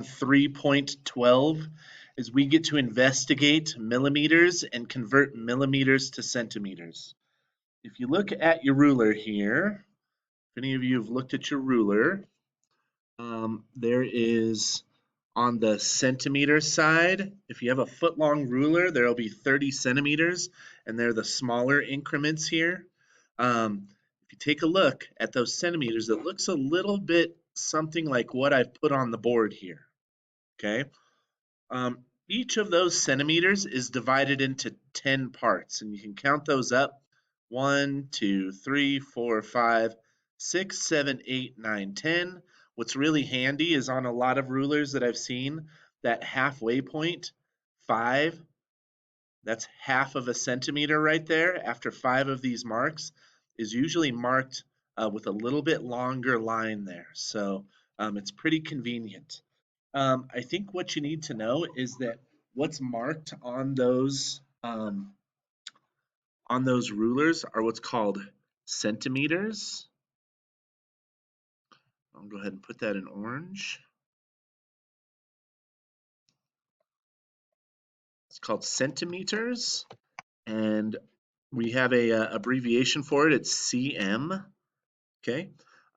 3.12 is we get to investigate millimeters and convert millimeters to centimeters. If you look at your ruler here, if any of you have looked at your ruler, there is on the centimeter side, if you have a foot-long ruler, there will be 30 centimeters, and they're the smaller increments here. If you take a look at those centimeters, it looks a little bit something like what I've put on the board here, okay? Each of those centimeters is divided into 10 parts, and you can count those up. 1, 2, 3, 4, 5, 6, 7, 8, 9, 10. What's really handy is on a lot of rulers that I've seen, that halfway point, 5, that's half of a centimeter right there. After 5 of these marks is usually marked with a little bit longer line there. So it's pretty convenient. I think what you need to know is that what's marked on those rulers are what's called centimeters. I'll go ahead and put that in orange. It's called centimeters, and we have a abbreviation for it. It's cm. Okay,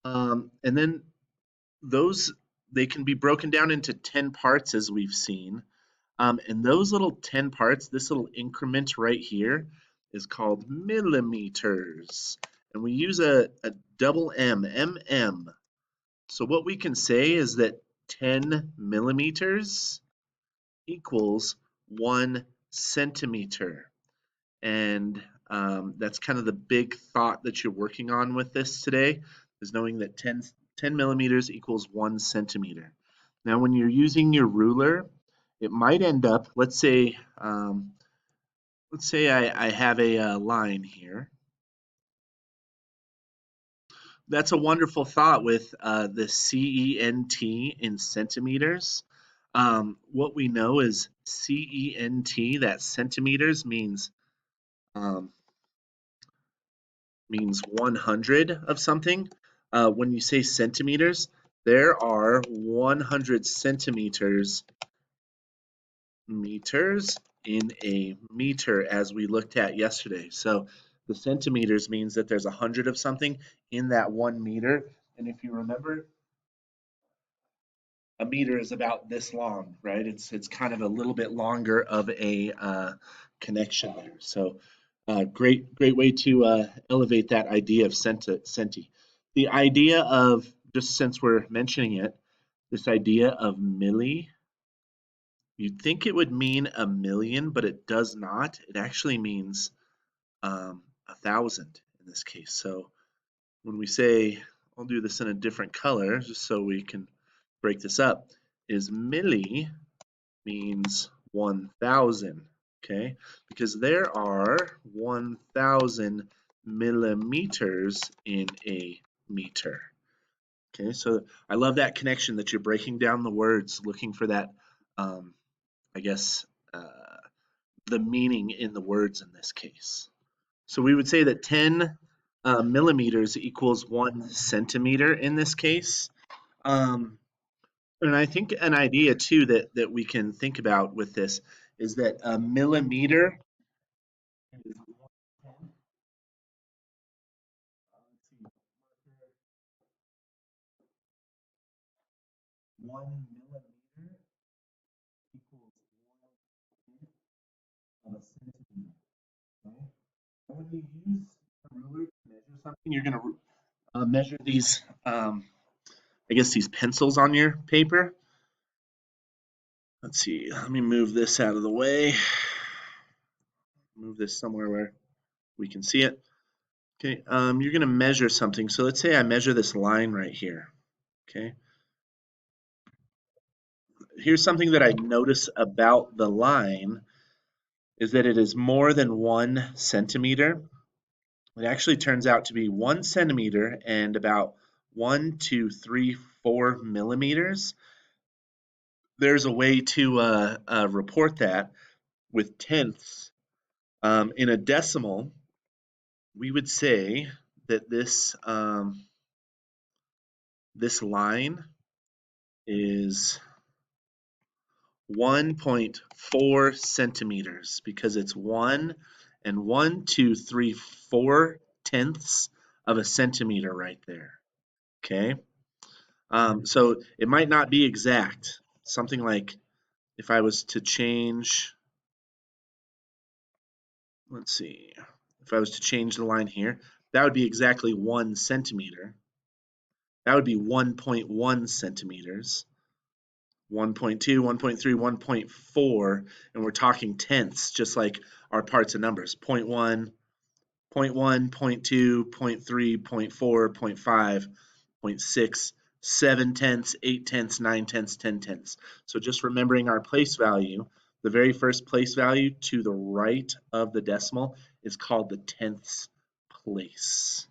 and then they can be broken down into 10 parts as we've seen. And those little 10 parts, this little increment right here is called millimeters. And we use a double M, mm. So what we can say is that 10 millimeters equals 1 centimeter. And that's kind of the big thought that you're working on with this today, is knowing that 10 millimeters equals 1 centimeter. Now when you're using your ruler, it might end up, let's say I have a line here. That's a wonderful thought with the CENT in centimeters. What we know is CENT, that centimeters means 100 of something. When you say centimeters, there are 100 centimeters in a meter, as we looked at yesterday. So the centimeters means that there's 100 of something in that 1 meter. And if you remember, a meter is about this long, right? It's kind of a little bit longer of a connection there. So great way to elevate that idea of centi. The idea of, just since we're mentioning it, this idea of milli, you'd think it would mean a million, but it does not. It actually means 1,000 in this case. So when we say, I'll do this in a different color just so we can break this up, is milli means 1,000, okay? Because there are 1,000 millimeters in a meter. Okay, so I love that connection that you're breaking down the words, looking for that, I guess, the meaning in the words in this case. So we would say that 10 millimeters equals 1 centimeter in this case. And I think an idea too that we can think about with this is that a millimeter is 1 millimeter equals 1 of a centimeter. Okay? And when you use a ruler to measure something, you're going to measure these, I guess, these pencils on your paper. Let's see, let me move this out of the way. Move this somewhere where we can see it. Okay, you're going to measure something. So let's say I measure this line right here. Okay. Here's something that I notice about the line is that it is more than 1 centimeter. It actually turns out to be 1 centimeter and about 1, 2, 3, 4 millimeters. There's a way to report that with tenths. In a decimal, we would say that this this line is 1.4 centimeters because it's 1 and 1, 2, 3, 4 tenths of a centimeter right there. Okay. So it might not be exact. Something like if I was to change, let's see, if I was to change the line here, that would be exactly 1 centimeter. That would be 1.1 centimeters. 1.2, 1.3, 1.4, and we're talking tenths, just like our parts and numbers. 0.1, 0.1, 0.2, 0.3, 0.4, 0.5, 0.6, 7 tenths, 8 tenths, 9 tenths, 10 tenths. So just remembering our place value, the very first place value to the right of the decimal is called the tenths place.